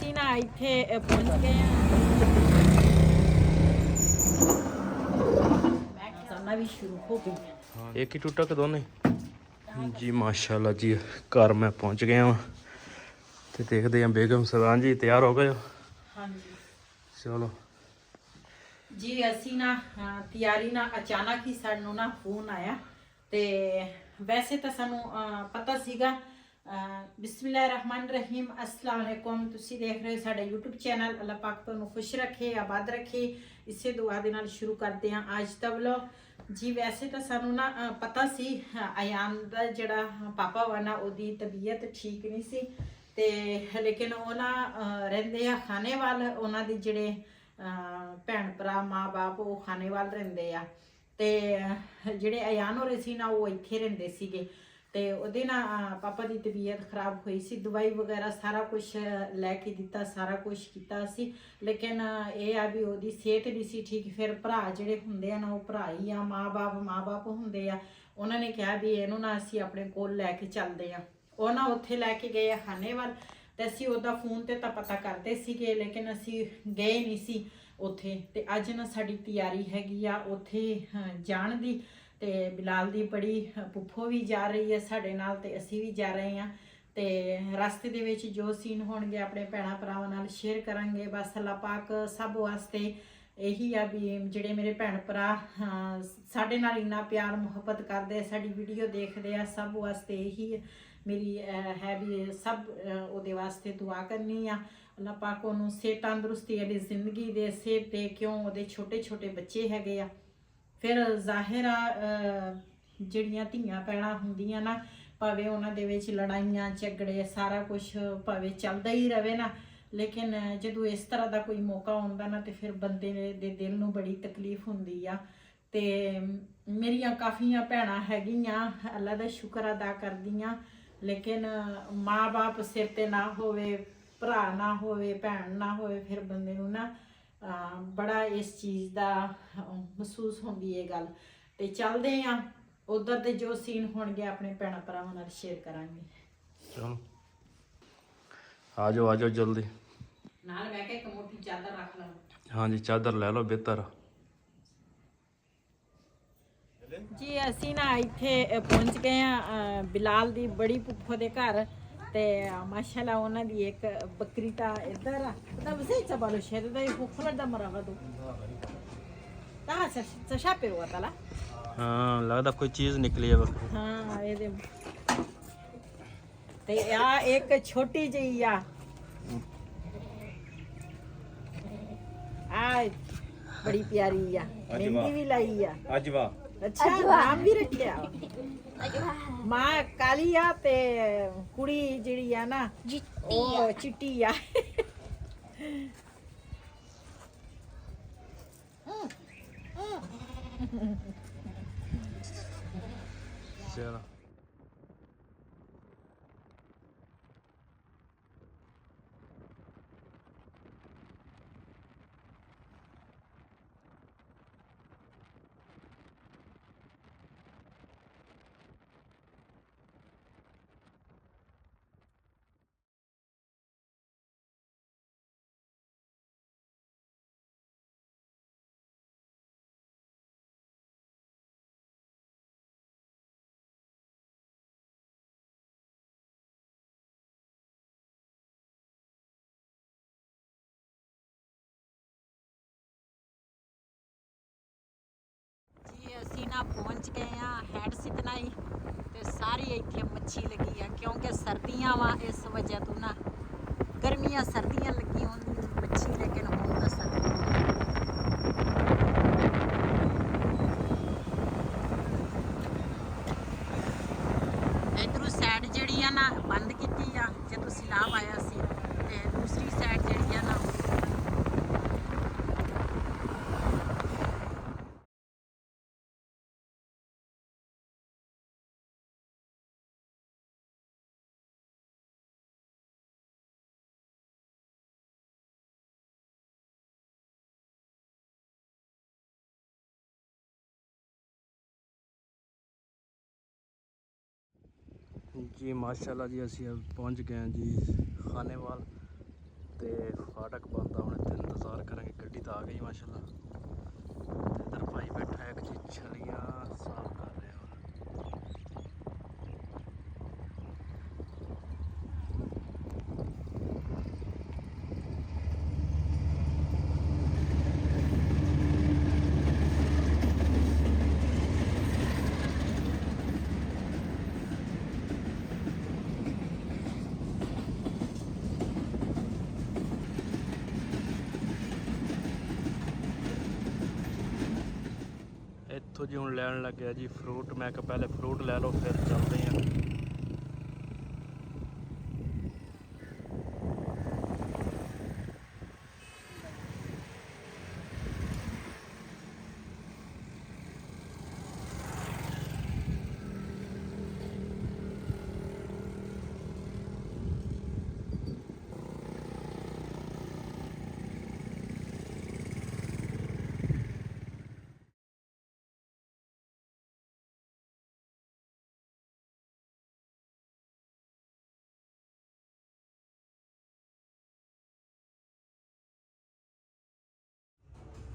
ਅਸੀਂ ਨਾ ਇੱਥੇ ਪਹੁੰਚ ਗਏ ਆ। ਮੈਂ ਕਿਹਾ ਵੀ ਸ਼ੁਰੂ ਹੋ ਗਈ। हाँ एक ही टूटा के दोनों जी माशाल्लाह जी। घर मैं पहुंच गया वां ते देखते हैं बेगम सरदार जी तैयार हो गए हो? हाँ जी चलो जी। ਅਸੀਂ ਨਾ ਤਿਆਰੀ ਨਾ ਅਚਾਨਕ ਹੀ ਸਾਨੂੰ ਨਾ ਫੋਨ ਆਇਆ ਤੇ ਵੈਸੇ ਤਾਂ ਸਾਨੂੰ ਪਤਾ ਸੀਗਾ। बिस्मिल्लाहिर्रहमानिर्रहीम अस्सलाम वालेकुम। ਤੁਸੀਂ ਦੇਖ ਰਹੇ ਹੋ ਸਾਡਾ YouTube ਚੈਨਲ। ਅੱਲਾਹ ਪਾਕ ਤੁਹਾਨੂੰ ਖੁਸ਼ ਰੱਖੇ, ਆਬਾਦ ਰੱਖੇ। ਇਸੇ ਦੁਆ ਦੇ ਨਾਲ ਸ਼ੁਰੂ ਕਰਦੇ ਹਾਂ ਅੱਜ ਦਾ ਵਲੌਗ ਜੀ। ਵੈਸੇ ਤਾਂ ਸਾਨੂੰ ਨਾ ਪਤਾ ਸੀ ਅਯਾਨ ਦਾ ਜਿਹੜਾ ਪਾਪਾ ਵਾ ਨਾ ਉਹਦੀ ਤਬੀਅਤ ਠੀਕ ਨਹੀਂ ਸੀ ਤੇ ਲੇਕਿਨ ਉਹ ਨਾ ਰਹਿੰਦੇ ਆ ਖਾਨੇਵਾਲ। ਉਹਨਾਂ ਦੇ ਜਿਹੜੇ ਭੈਣ ਭਰਾ ਮਾਂ ਬਾਪ ਉਹ ਖਾਨੇਵਾਲ ਰਹਿੰਦੇ ਆ ਤੇ ਜਿਹੜੇ ਅਯਾਨ ਹੋ ਰਹੇ ਸੀ ਨਾ ਉਹ ਇੱਥੇ ਰਹਿੰਦੇ ਸੀਗੇ ਤੇ ਉਹਦੇ ਨਾਲ ਪਾਪਾ ਦੀ ਤਬੀਅਤ ਖਰਾਬ ਹੋਈ ਸੀ। ਦਵਾਈ ਵਗੈਰਾ ਸਾਰਾ ਕੁਝ ਲੈ ਕੇ ਦਿੱਤਾ, ਸਾਰਾ ਕੁਝ ਕੀਤਾ ਸੀ ਲੇਕਿਨ ਇਹ ਆ ਵੀ ਉਹਦੀ ਸਿਹਤ ਨਹੀਂ ਸੀ ਠੀਕ। ਫਿਰ ਭਰਾ ਜਿਹੜੇ ਹੁੰਦੇ ਆ ਨਾ ਉਹ ਭਰਾ ਹੀ ਆ, ਮਾਂ ਬਾਪ ਹੁੰਦੇ ਆ। ਉਹਨਾਂ ਨੇ ਕਿਹਾ ਵੀ ਇਹਨੂੰ ਨਾ ਅਸੀਂ ਆਪਣੇ ਕੋਲ ਲੈ ਕੇ ਚੱਲਦੇ ਆ। ਉਹ ਨਾ ਉੱਥੇ ਲੈ ਕੇ ਗਏ ਆ ਖਾਨੇਵਾਲ ਤੇ ਅਸੀਂ ਉਹਦਾ ਫੋਨ ਤੇ ਤਾਂ ਪਤਾ ਕਰਦੇ ਸੀਗੇ ਲੇਕਿਨ ਅਸੀਂ ਗਏ ਨਹੀਂ ਸੀ ਉੱਥੇ। ਤੇ ਅੱਜ ਨਾ ਸਾਡੀ ਤਿਆਰੀ ਹੈਗੀ ਆ ਉੱਥੇ ਜਾਣ ਦੀ ਤੇ ਬਿਲਾਲ ਦੀ ਬੜੀ ਪੁੱਫੋ ਵੀ ਜਾ ਰਹੀ ਹੈ ਸਾਡੇ ਨਾਲ ਤੇ ਅਸੀਂ ਵੀ ਜਾ ਰਹੇ ਹਾਂ ਤੇ ਰਸਤੇ ਦੇ ਵਿੱਚ ਜੋ ਸੀਨ ਹੋਣਗੇ ਆਪਣੇ ਭੈਣਾਂ ਭਰਾਵਾਂ ਨਾਲ ਸ਼ੇਅਰ ਕਰਾਂਗੇ। ਬਸ ਅੱਲਾਹ ਪਾਕ ਸਭ ਵਾਸਤੇ ਇਹੀ ਆ ਵੀ ਜਿਹੜੇ ਮੇਰੇ ਭੈਣ ਭਰਾ ਸਾਡੇ ਨਾਲ ਇੰਨਾ ਪਿਆਰ ਮੁਹੱਬਤ ਕਰਦੇ, ਸਾਡੀ ਵੀਡੀਓ ਦੇਖਦੇ ਆ, ਸਭ ਵਾਸਤੇ ਇਹੀ ਮੇਰੀ ਹੈ ਵੀ ਸਭ ਉਹਦੇ ਵਾਸਤੇ ਦੁਆ ਕਰਨੀ ਆ। ਅੱਲਾਹ ਪਾਕ ਉਹਨੂੰ ਸਿਹਤ ਤੰਦਰੁਸਤੀ ਵਾਲੀ ਜ਼ਿੰਦਗੀ ਦੇ ਸਿਹਤ ਤੇ ਕਿਉਂ ਉਹਦੇ ਛੋਟੇ ਛੋਟੇ ਬੱਚੇ ਹੈਗੇ ਆ। ਫਿਰ ਜ਼ਾਹਿਰ ਆ ਜਿਹੜੀਆਂ ਧੀਆਂ ਭੈਣਾਂ ਹੁੰਦੀਆਂ ਨਾ ਭਾਵੇਂ ਉਹਨਾਂ ਦੇ ਵਿੱਚ ਲੜਾਈਆਂ ਝਗੜੇ ਸਾਰਾ ਕੁਝ ਭਾਵੇਂ ਚੱਲਦਾ ਹੀ ਰਵੇ ਨਾ ਲੇਕਿਨ ਜਦੋਂ ਇਸ ਤਰ੍ਹਾਂ ਦਾ ਕੋਈ ਮੌਕਾ ਆਉਂਦਾ ਨਾ ਤੇ ਫਿਰ ਬੰਦੇ ਦੇ ਦਿਲ ਨੂੰ ਬੜੀ ਤਕਲੀਫ ਹੁੰਦੀ ਆ। ਤੇ ਮੇਰੀਆਂ ਕਾਫੀਆਂ ਭੈਣਾਂ ਹੈਗੀਆਂ, ਅੱਲਾ ਦਾ ਸ਼ੁਕਰ ਅਦਾ ਕਰਦੀਆਂ ਲੇਕਿਨ ਮਾਂ ਬਾਪ ਸਿਰ ਤੇ ਨਾ ਹੋਵੇ, ਭਰਾ ਨਾ ਹੋਵੇ, ਭੈਣ ਨਾ ਹੋਵੇ ਫਿਰ ਬੰਦੇ ਨੂੰ ਨਾ ਬੜਾ ਇਸ ਚੀਜ਼ ਦਾ ਮਹਿਸੂਸ ਹੁੰਦੀ ਇਹ ਗੱਲ। ਤੇ ਚੱਲਦੇ ਆ ਉਧਰ ਦੇ ਜੋ ਸੀਨ ਹੋਣਗੇ ਆਪਣੇ ਭੈਣਾਂ ਭਰਾਵਾਂ ਨਾਲ ਸ਼ੇਅਰ ਕਰਾਂਗੇ। चलो आ जाओ जल्दी। ਨਾਲ ਮੈਂ ਕਿਹਾ ਇੱਕ ਮੋਟੀ ਚਾਦਰ ਰੱਖ ਲਾ। हाँ जी चादर ले लो बेहतर। ਜੀ ਅਸੀਂ ਨਾ ਇੱਥੇ ਪਹੁੰਚ ਗਏ ਆ ਬਿਲਾਲ ਦੀ ਬੜੀ ਪੁੱਫੋ ਦੇ ਘਰ ਤੇ ਮਾਸ਼ਾਅੱਲਾ ਉਹਨਾਂ ਦੀ ਇੱਕ ਬੱਕਰੀ ਤਾਂ ਇੱਧਰ ਆ ਤਾਂ ਵਸੇ ਚਬਾਲੋ ਸ਼ਹਿਰ ਦਾ ਪੁੱਫੋ ਦਾ ਮਰਾਵਦੋ ਤਾਂ ਸਸ਼ਾਪੇ ਹੋਆ ਤਲਾ। हाँ लगता कोई चीज़ निकली है बकरी। ਹਾਂ ਇਹਦੇ ਤੇ ਆ ਇੱਕ ਛੋਟੀ ਜਿਹੀ ਆ ਬੜੀ ਪਿਆਰੀ ਆ, ਮਹਿੰਦੀ ਵੀ ਲਾਈ ਆ। अजवा ਅੱਛਾ ਨਾਮ ਵੀ ਰੱਖਿਆ ਮਾਂ ਕਾਲੀ ਆ ਤੇ ਕੁੜੀ ਜਿਹੜੀ ਆ ਨਾ ਉਹ ਚਿੱਟੀ ਆ। चलो ਜੀ ਅਸੀਂ ਨਾ ਪਹੁੰਚ ਗਏ ਆ ਹੈਡ ਸਿਤਨਾਈ ਤੇ ਸਾਰੀ ਇੱਥੇ ਮੱਛੀ ਲੱਗੀ ਆ ਕਿਉਂਕਿ ਸਰਦੀਆਂ ਵਾ ਇਸ ਵਜ੍ਹਾ ਤੋਂ ਨਾ ਗਰਮੀਆਂ ਸਰਦੀਆਂ ਲੱਗੀਆਂ ਹੁੰਦੀਆਂ ਮੱਛੀ ਲੇਕਿਨ ਹੁਣ ਤਾਂ ਸਰਦੀ ਇਧਰੋਂ ਸਾਈਡ ਜਿਹੜੀ ਆ ਨਾ ਬੰਦ ਕੀਤੀ ਆ ਜਦੋਂ ਸੈਲਾਬ ਆਇਆ ਸੀ ਤੇ ਦੂਸਰੀ ਸਾਈਡ ਜਿਹੜੀ ਆ ਨਾ जी माशाल्लाह जी असी पहुंच गए हैं जी खानेवाल। तो ਤੇ ਫਾਟਕ ਬੰਦ ਆ, ਹੁਣ ਇੱਥੇ ਇੰਤਜ਼ਾਰ ਕਰਾਂਗੇ। ਗੱਡੀ ਤਾਂ ਆ ਗਈ ਮਾਸ਼ਾਅੱਲਾ। ਤੇ ਇੱਧਰ ਭਾਈ ਬੈਠਾ ਹੈ, ਇੱਕ ਜੀ ਛਲੀਆਂ ਸਾਫ਼ ਕਰ ਰਿਹਾ ਵਾ। ਇੱਥੋਂ ਜੀ ਹੁਣ ਲੈਣ ਲੱਗਿਆ ਜੀ ਫਰੂਟ। ਮੈਂ ਕਿਹਾ ਪਹਿਲੇ ਫਰੂਟ ਲੈ ਲਓ ਫਿਰ ਚੱਲਦੇ ਹਾਂ।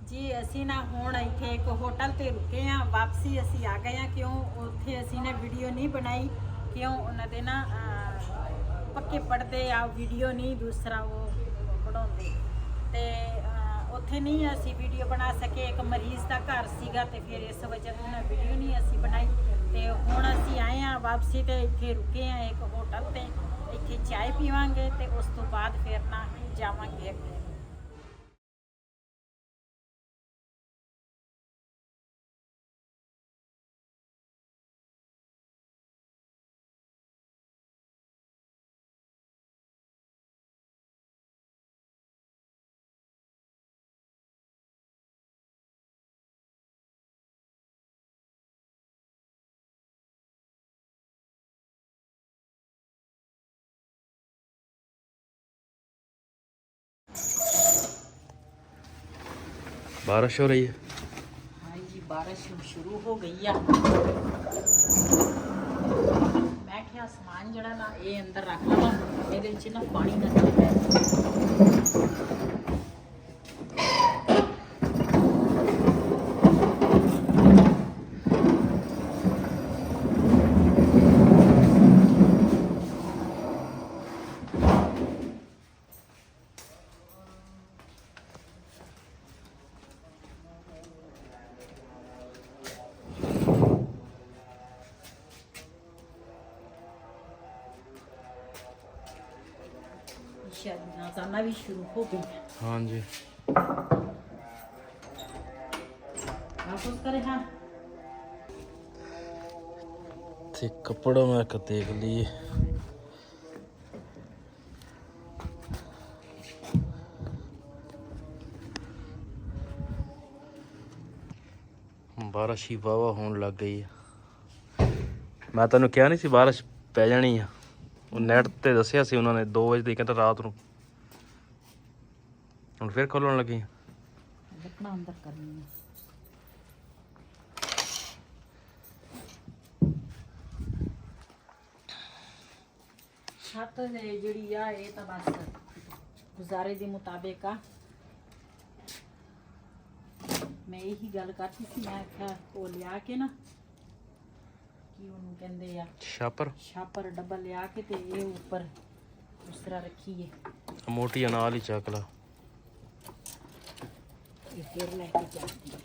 ਜੀ ਅਸੀਂ ਨਾ ਹੁਣ ਇੱਥੇ ਇੱਕ ਹੋਟਲ ਤੇ ਰੁਕੇ ਆ। ਵਾਪਸੀ ਅਸੀਂ ਆ ਗਏ ਆ। ਕਿਉਂ ਉੱਥੇ ਅਸੀਂ ਨੇ ਵੀਡੀਓ ਨਹੀਂ ਬਣਾਈ, ਕਿਉਂ ਉਹਨਾਂ ਦੇ ਨਾ ਪੱਕੇ ਪੜਦੇ ਆ, ਵੀਡੀਓ ਨਹੀਂ ਦੂਸਰਾ ਉਹ ਪੜਾਉਂਦੇ, ਤੇ ਉੱਥੇ ਨਹੀਂ ਅਸੀਂ ਵੀਡੀਓ ਬਣਾ ਸਕੇ। ਇੱਕ ਮਰੀਜ਼ ਦਾ ਘਰ ਸੀਗਾ ਤੇ ਫਿਰ ਇਸ ਵਜ੍ਹਾ ਤੋਂ ਨਾ ਵੀਡੀਓ ਨਹੀਂ ਅਸੀਂ ਬਣਾਈ। ਤੇ ਹੁਣ ਅਸੀਂ ਆਏ ਆ ਵਾਪਸੀ ਤੇ ਇੱਥੇ ਰੁਕੇ ਆ ਇੱਕ ਹੋਟਲ ਤੇ। ਇੱਥੇ ਚਾय ਪੀਵਾਂਗੇ ਤੇ ਉਸ ਤੋਂ ਬਾਅਦ ਫਿਰ ਨਾ ਜਾਵਾਂਗੇ ਅੱਗੇ। बारिश हो रही है। हाँ जी, बारिश शुरू हो गई है। मैं क्या समान जड़ा ना ये अंदर रख लवा, ਇਹਦੇ ਵਿੱਚ ਨਾ ਪਾਣੀ ਨਾ ਚਲੇ। नाजाना भी शुरू हो गई है। हाँ जी, वापस करे। हाँ ते कपड़ा मैं देख लिए। बारिश ही वाहवा होने लग गई है। मैं तेन कहा नहीं सी बारिश पै जानी है। ਉਹ ਨੈਟ ਤੇ ਦੱਸਿਆ ਸੀ ਉਹਨਾਂ ਨੇ 2 ਵਜੇ ਦੀ, ਕਹਿੰਦਾ ਰਾਤ ਨੂੰ। ਹੁਣ ਫਿਰ ਖੋਲਣ ਲੱਗੀ अपना अंदर करनी है। छत ਜਿਹੜੀ ਆ ਇਹ ਤਾਂ ਬਸ ਗੁਜ਼ਾਰੇ ਦੇ ਮੁਤਾਬਿਕ ਆ। ਮੈਂ ਇਹੀ ਗੱਲ ਕਰਤੀ ਸੀ, ਮੈਂ ਕਿਹਾ ਉਹ ਲਿਆ ਕੇ ਨਾ ਕੀ ਉਹਨੂੰ ਕਹਿੰਦੇ ਆ, ਛਾਪਰ ਡੱਬਾ ਲਿਆ ਕੇ ਤੇ ਇਹ ਉੱਪਰ ਉਸ ਤਰ੍ਹਾਂ ਰੱਖੀਏ। ਮੋਟੀ ਨਾਲ ਹੀ ਚੱਕ ਲਾ। ਇਹ ਫਿਰ ਲੈ ਕੇ ਜਾਂਦੀ ਹੈ।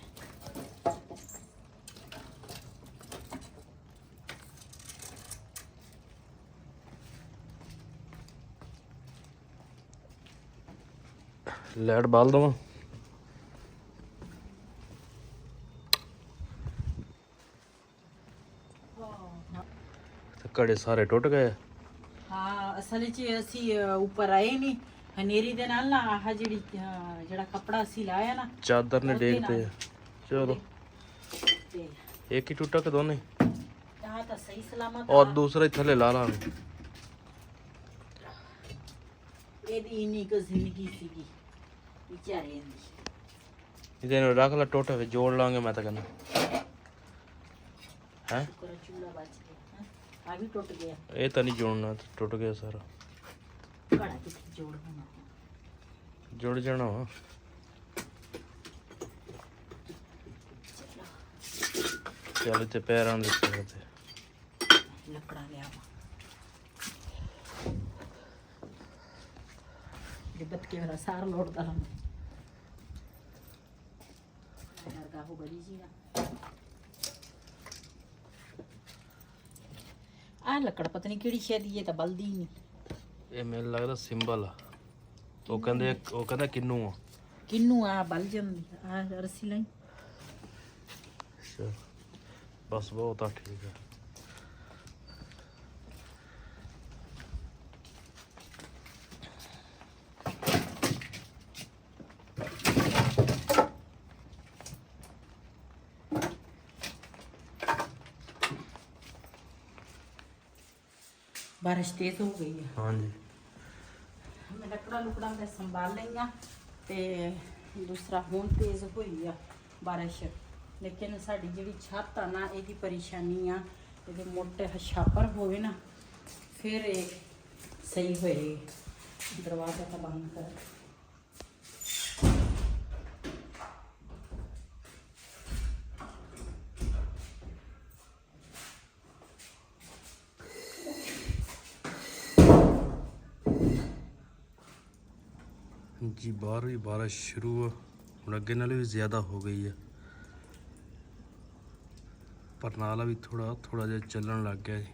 लाइट बाल दवा। ਘੜੇ ਸਾਰੇ ਟੁੱਟ ਗਏ। ਹਾਂ ਅਸਲ 'ਚ ਅਸੀਂ ਉੱਪਰ ਆਏ ਨਹੀਂ, ਹਨੇਰੀ ਦੇ ਨਾਲ ਨਾ ਆਹ ਜਿਹੜਾ ਕੱਪੜਾ ਅਸੀਂ ਲਾਇਆ ਨਾ ਚਾਦਰ ਨੇ ਡੇਗਤੇ। ਚਲੋ ਤੇ ਇੱਕ ਹੀ ਟੁੱਟਾ ਕਿ ਦੋਨੇ? ਆਹ ਤਾਂ ਸਹੀ ਸਲਾਮਤ और दूसरा ही थले ला ला। ਇਹਦੀ ਇੰਨੀ ਕੁ ਜ਼ਿੰਦਗੀ ਸੀਗੀ ਵਿਚਾਰੇ ਦੀ। ਇਹਦੇ ਨੂੰ ਰੱਖ ਲਾ, ਟੁੱਟ ਵੇ ਜੋੜ ਲਾਂਗੇ। ਮੈਂ ਤਾਂ ਕਹਿੰਦਾ ਹੈ ਚੂਲਾ ਬਚ ਗਿਆ। ਆ ਵੀ ਟੁੱਟ ਗਿਆ। ਇਹ ਤਾਂ ਨਹੀਂ ਜੋੜਨਾ, ਟੁੱਟ ਗਿਆ ਸਾਰਾ। ਘੜਾ ਕਿੱਥੇ ਜੋੜ ਹੋਣਾ। ਜੁੜ ਜਾਣਾ ਵਾ। ਚੱਲ ਇੱਥੇ ਪੈਰਾਂ ਦੇ ਉੱਤੇ ਤੇ ਲੱਕੜਾਂ ਲਿਆ ਇਹ ਬੱਤਕੇ ਮੇਰਾ ਸਾਰ ਲੋੜਦਾ ਹਾਂ ਯਾਰ ਗਾਹੋ ਬੜੀ ਜੀ ਨਾ ਆ ਲੱਕੜ ਪਤਾ ਨਹੀਂ ਕਿਹੜੀ ਸ਼ੈ ਦੀ ਇਹ ਤਾਂ ਬਲਦੀ ਨਹੀਂ। ਇਹ ਮੈਨੂੰ ਲੱਗਦਾ ਸਿੰਬਲ ਆ। ਉਹ ਕਹਿੰਦਾ ਕਿੰਨੂ ਆ ਬਲ ਜਾਂਦੀ ਆ ਰੱਸੀ ਲਈ। ਅੱਛਾ ਬਸ ਬਹੁਤ ਆ ਠੀਕ ਆ। बारिश तेज हो गई है। हाँ जी मैं लकड़ा लुकड़ा मैं संभाल लईया ते दूसरा हुण तेज हुई आ बारिश लेकिन साडी जिहड़ी छत आ ना इहदी परेशानी आ इहदे मोटे छापर होवे ना फिर सही होएगी। दरवाजा तो बंद कर। जी बाहर भी बारिश शुरू है ਹੁਣ ਅੱਗੇ ਨਾਲੋਂ ਵੀ ਜ਼ਿਆਦਾ ਹੋ ਗਈ ਹੈ ਪਰ ਨਾਲਾ ਵੀ ਥੋੜਾ ਜਿਹਾ ਚੱਲਣ ਲੱਗ ਗਿਆ ਜੀ।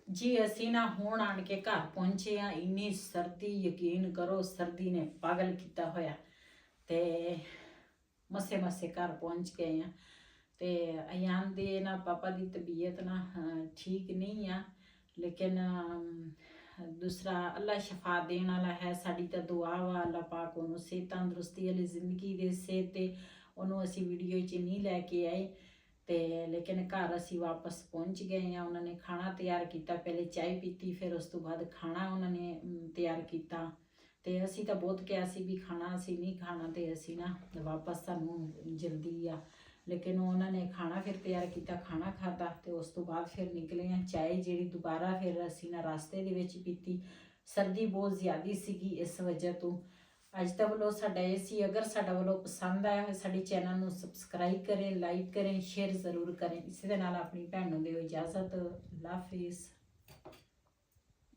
जी असी ना हुण आन के घर पहुंचे आ। इन्नी सर्दी यकीन करो सर्दी ने पागल किया होया ते मसे मसे घर पहुंच गए हैं। ते अयान दे ना पापा की तबीयत ना ठीक नहीं आ लेकिन दूसरा अल्लाह शफा देने वाला है। साड़ी तो दुआ वा अल्लाह पाक उन्होंने सेहत तंदुरुस्ती वाली जिंदगी दे सेहत ते उन्होंने असी वीडियो च नहीं लैके आए ते लेकिन घर असी वापस पहुंच गए हैं। उन्होंने खाना तैयार किया पहले चाय पीती फिर उस तो बाद खाना उन्होंने तैयार किया ते असी तो बहुत कहा सी भी खाना असी नहीं खाना ते असी ना वापस सानू जल्दी आ लेकिन उन्होंने खाना फिर तैयार किया खाना खाता तो उस तो बाद फिर निकले हैं। चाय जी दोबारा फिर असी ना रास्ते दे विच पीती। सर्दी बहुत ज़्यादा सी इस वजह तो अज तक वालों साडा ये सी अगर साडा वालों पसंद आया हो साडे चैनल नूं सबसक्राइब करें लाइक करें शेयर जरूर करें। इसी दे नाल अपनी भैन नूं दिओ इजाजत। अल्लाह हाफिज़।